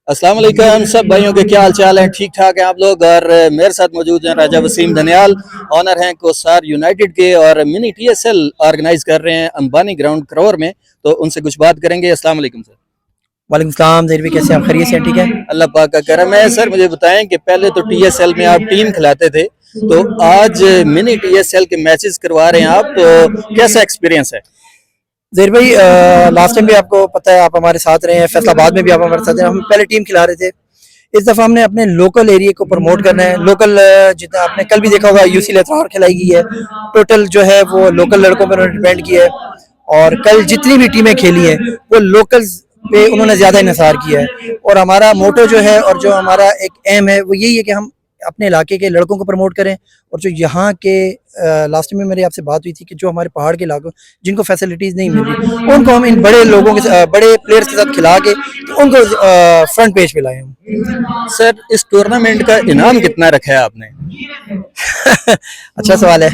अस्सलाम वालेकुम सब भाइयों के क्या हाल चाल है। ठीक ठाक हैं आप लोग। और मेरे साथ मौजूद हैं राजा वसीम धनियाल, ऑनर हैं कोसार यूनाइटेड के, और मिनी टीएसएल ऑर्गेनाइज कर रहे हैं अंबानी ग्राउंड करौर में। तो उनसे कुछ बात करेंगे। अस्सलाम वालेकुम सर। वालेकुम सलाम। ज़हीर भाई कैसे आप? खैरियत से? ठीक है, अल्लाह पाक का करम है। सर मुझे बताएं कि पहले तो टीएसएल में आप टीम खिलाते थे, तो आज मिनी टीएसएल के मैचेस करवा रहे हैं आप, तो कैसा एक्सपीरियंस है? ज़हीर भाई लास्ट टाइम भी आपको पता है, आप हमारे साथ रहे हैं, फैसलाबाद में भी आप हमारे साथ हैं। हम पहले टीम खिला रहे थे। इस दफ़ा हमने अपने लोकल एरिया को प्रमोट करना है। लोकल जितना आपने कल भी देखा होगा, यूसी लेथार खिलाई गई है। टोटल जो है वो लोकल लड़कों पर डिपेंड किया है, और कल जितनी भी टीमें खेली हैं वो लोकल्स पे उन्होंने ज़्यादा इन्हिसार किया है। और हमारा मोटो जो है और जो हमारा एक एम है वो यही है कि हम अपने इलाके के लड़कों को प्रमोट करें, और जो यहाँ के लास्ट में मेरी आपसे बात हुई थी कि जो हमारे पहाड़ के इलाकों जिनको फैसिलिटीज़ नहीं मिल रही, उनको हम इन बड़े लोगों के बड़े प्लेयर्स के साथ खिला के तो उनको फ्रंट पेज पे लाए हम। सर इस टूर्नामेंट का इनाम कितना रखा है आपने? अच्छा सवाल है।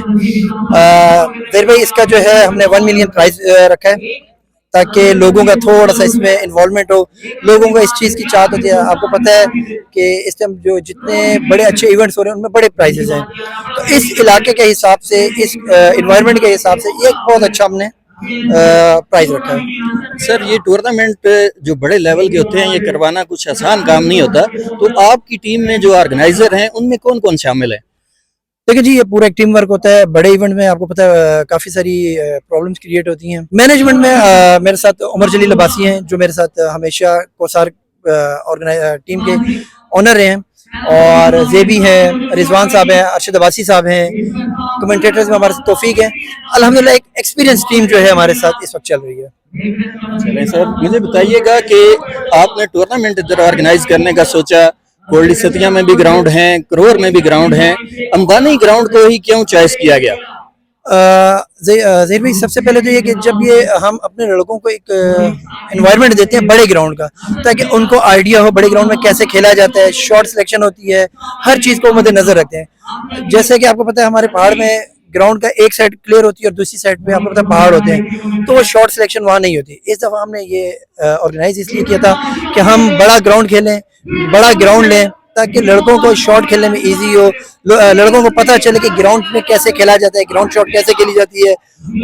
फिर भाई इसका जो है हमने 1 मिलियन प्राइज रखा है, ताकि लोगों का थोड़ा सा इसमें इन्वॉल्वमेंट हो। लोगों को इस चीज़ की चाहत होती है। आपको पता है कि इस टाइम जो जितने बड़े अच्छे इवेंट्स हो रहे हैं उनमें बड़े प्राइजेस हैं, तो इस इलाके के हिसाब से, इस इन्वायरमेंट के हिसाब से ये एक बहुत अच्छा हमने प्राइज रखा है। सर ये टूर्नामेंट जो बड़े लेवल के होते हैं, ये करवाना कुछ आसान काम नहीं होता, तो आपकी टीम में जो ऑर्गेनाइजर हैं उनमें कौन कौन शामिल है? देखिए जी, ये पूरा एक टीम वर्क होता है। बड़े इवेंट में आपको पता है काफ़ी सारी प्रॉब्लम्स क्रिएट होती हैं। मैनेजमेंट में मेरे साथ उमर जलील अब्बासी हैं, जो मेरे साथ हमेशा कोसार टीम के ऑनर रहे हैं, और जेबी हैं, रिजवान साहब हैं, अरशद अब्बासी साहब हैं। कमेंटेटर्स में हमारे साथ तौफीक है। अल्हम्दुलिल्लाह एक एक्सपीरियंस टीम जो है हमारे साथ इस वक्त चल रही है। चलें सर, मुझे बताइएगा कि आपने टूर्नामेंट इधर ऑर्गेनाइज करने का सोचा, कोल्डी सतिया में भी ग्राउंड हैं, करौर में भी ग्राउंड हैं, अंबानी ग्राउंड को ही क्यों चॉइस किया गया? ज़हीर भाई सबसे पहले तो ये कि जब ये हम अपने लड़कों को एक एनवायरनमेंट देते हैं बड़े ग्राउंड का, ताकि उनको आइडिया हो बड़े ग्राउंड में कैसे खेला जाता है, शॉट सिलेक्शन होती है, हर चीज़ को मद्देनजर रखते हैं। जैसे कि आपको पता है हमारे पहाड़ में ग्राउंड का एक साइड क्लियर होती है और दूसरी साइड पे आपको पता है पहाड़ होते हैं, तो वो शॉट सिलेक्शन वहाँ नहीं होती। इस दफ़ा हमने ये ऑर्गेनाइज इसलिए किया था कि हम बड़ा ग्राउंड खेलें, बड़ा ग्राउंड लें, ताकि लड़कों को शॉट खेलने में इजी हो, लड़कों को पता चले कि ग्राउंड में कैसे खेला जाता है, ग्राउंड शॉट कैसे खेली जाती है,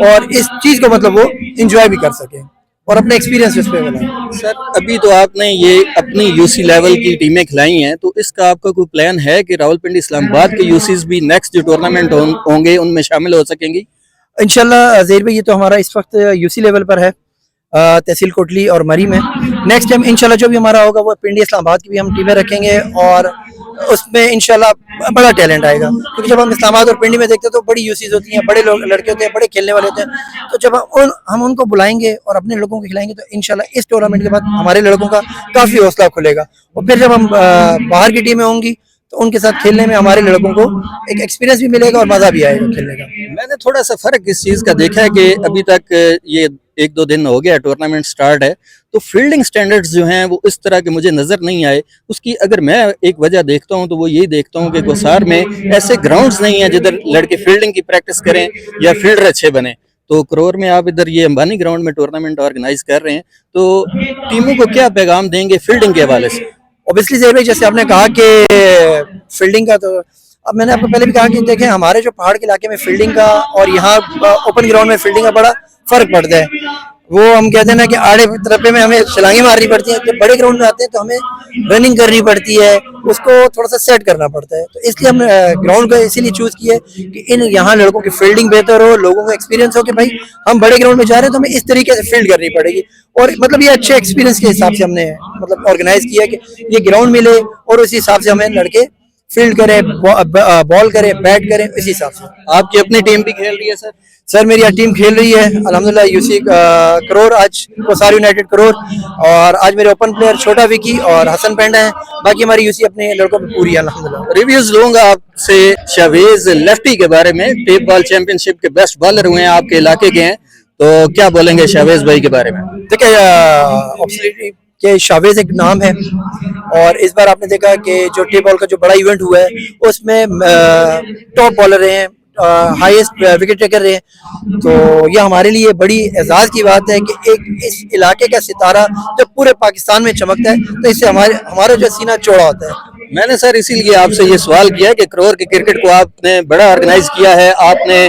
और इस चीज़ को मतलब वो इंजॉय भी कर सके और अपने एक्सपीरियंस उस पर बनाए। सर अभी तो आपने ये अपनी यूसी लेवल की टीमें खिलाई हैं, तो इसका आपका कोई प्लान है कि रावलपिंडी इस्लामाबाद के यूसीज भी नेक्स्ट जो टूर्नामेंट होंगे उनमें शामिल हो सकेंगी? इंशाल्लाह ज़हीर भाई, ये तो हमारा इस वक्त यूसी लेवल पर है, तहसील कोटली और मरी में। नेक्स्ट टाइम इंशाल्लाह जो भी हमारा होगा वो पिंडी इस्लामाबाद की भी हम टीमें रखेंगे, और उसमें इंशाल्लाह बड़ा टैलेंट आएगा। क्योंकि जब हम इस्लामाबाद और पिंडी में देखते हैं तो बड़ी यूसीज होती हैं, बड़े लोग लड़के होते हैं, बड़े खेलने वाले होते हैं। तो जब हम उनको बुलाएंगे और अपने लड़कों को खिलाएंगे तो इंशाल्लाह इस टूर्नामेंट के बाद हमारे लड़कों का काफ़ी हौसला खुलेगा, और फिर जब हम बाहर की टीमें होंगी तो उनके साथ खेलने में हमारे लड़कों को एक एक्सपीरियंस भी मिलेगा और मज़ा भी आएगा खेलने का। मैंने थोड़ा सा फर्क इस चीज़ का देखा है कि अभी तक ये 1-2 दिन हो गया टूर्नामेंट स्टार्ट है, तो फील्डिंग स्टैंडर्ड्स जो हैं वो इस तरह के मुझे नज़र नहीं आए। उसकी अगर मैं एक वजह देखता हूँ तो वो यही देखता हूँ कि कोसार में ऐसे ग्राउंड्स नहीं हैं जिधर लड़के फील्डिंग की प्रैक्टिस करें या फील्डर अच्छे बने। तो करौर में आप इधर ये अंबानी ग्राउंड में टूर्नामेंट ऑर्गेनाइज कर रहे हैं, तो टीमों को क्या पैगाम देंगे फील्डिंग के हवाले से? ऑब्वियसली ज़हीर भाई, जैसे आपने कहा कि फील्डिंग का, तो अब मैंने आपको पहले भी कहा कि देखें हमारे जो पहाड़ के इलाके में फील्डिंग का और यहाँ ओपन ग्राउंड में फील्डिंग का बड़ा फर्क पड़ता है। वो हम कहते हैं ना कि आड़े तरफे में हमें छलांगे मारनी पड़ती हैं, जब बड़े ग्राउंड में आते हैं तो हमें रनिंग करनी पड़ती है, उसको थोड़ा सा सेट करना पड़ता है। तो इसलिए हमने ग्राउंड का इसीलिए चूज़ किया है कि इन यहाँ लड़कों की फील्डिंग बेहतर हो, लोगों को एक्सपीरियंस हो कि भाई हम बड़े ग्राउंड में जा रहे हैं तो हमें इस तरीके से फील्ड करनी पड़ेगी। और मतलब ये अच्छे एक्सपीरियंस के हिसाब से हमने मतलब ऑर्गेनाइज किया कि ये ग्राउंड मिले और उसी हिसाब से हमें लड़के फील्ड करें, बॉल करें, बैट करें, इसी हिसाब से। आपकी अपनी टीम भी खेल रही है सर? सर मेरी टीम खेल रही है अल्हम्दुलिल्लाह, यूसी करौर, आज कोसार यूनाइटेड करौर, और आज मेरे ओपन प्लेयर छोटा विकी और हसन पेंडा है। बाकी हमारी यूसी अपने लड़कों पे पूरी है अल्हम्दुलिल्लाह। रिव्यूज लूंगा आपसे शावेज लेफ्टी के बारे में, टेप बॉल चैंपियनशिप के बेस्ट बॉलर हुए हैं, आपके इलाके के हैं, तो क्या बोलेंगे शावेज भाई के बारे में? देखिए कि शावेज एक नाम है, और इस बार आपने देखा कि जो टेप बॉल का जो बड़ा इवेंट हुआ है उसमें टॉप बॉलर रहे हैं, हाईएस्ट विकेट टेकर रहे हैं। तो ये हमारे लिए बड़ी एजाज की बात है कि एक इस इलाके का सितारा जब पूरे पाकिस्तान में चमकता है तो इससे हमारा जो सीना चौड़ा होता है। मैंने सर इसीलिए आपसे ये सवाल किया कि करोर के क्रिकेट को आपने बड़ा ऑर्गेनाइज किया है, आपने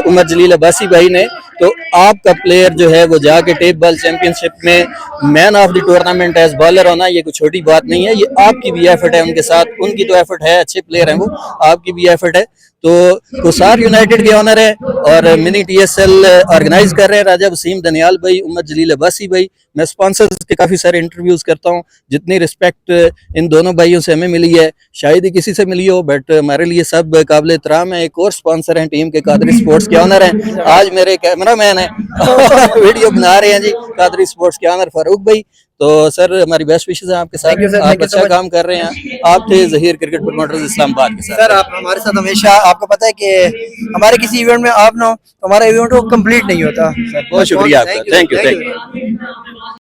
उमर जलील अब्बासी भाई ने, तो आपका प्लेयर जो है वो जाके टेप बॉल चैंपियनशिप में man of the tournament as bowler होना ये कोई छोटी बात नहीं है। ये आपकी भी एफर्ट है उनके साथ, उनकी तो एफर्ट है, अच्छे प्लेयर हैं वो, आपकी भी एफर्ट है। तो कोसार यूनाइटेड के ऑनर है और मिनी टीएसएल ऑर्गेनाइज कर रहे हैं राजा वसीम दनियाल भाई, उमर जलील अब्बासी भाई। मैं स्पॉन्सर्स के काफ़ी सारे इंटरव्यूज़ करता हूँ, जितनी रिस्पेक्ट इन दोनों भाइयों से हमें मिली है शायद ही किसी से मिली हो, बट हमारे लिए सब काबिल एहतराम है। एक और स्पॉन्सर हैं टीम के, कादरी स्पोर्ट्स के ऑनर हैं, आज मेरे कैमरामैन हैं वीडियो बना रहे हैं जी, कादरी स्पोर्ट्स के ऑनर फारूक भाई। तो सर हमारी बेस्ट विशेस हैं आपके साथ, आप अच्छा काम कर रहे हैं। आप थे ज़हीर क्रिकेट प्रमोटर्स इस्लामाबाद के साथ। सर आप हमारे साथ हमेशा, आपको पता है कि हमारे किसी इवेंट में आप ना हो तो हमारा इवेंट वो कंप्लीट नहीं होता। बहुत शुक्रिया आपका, थैंक यू।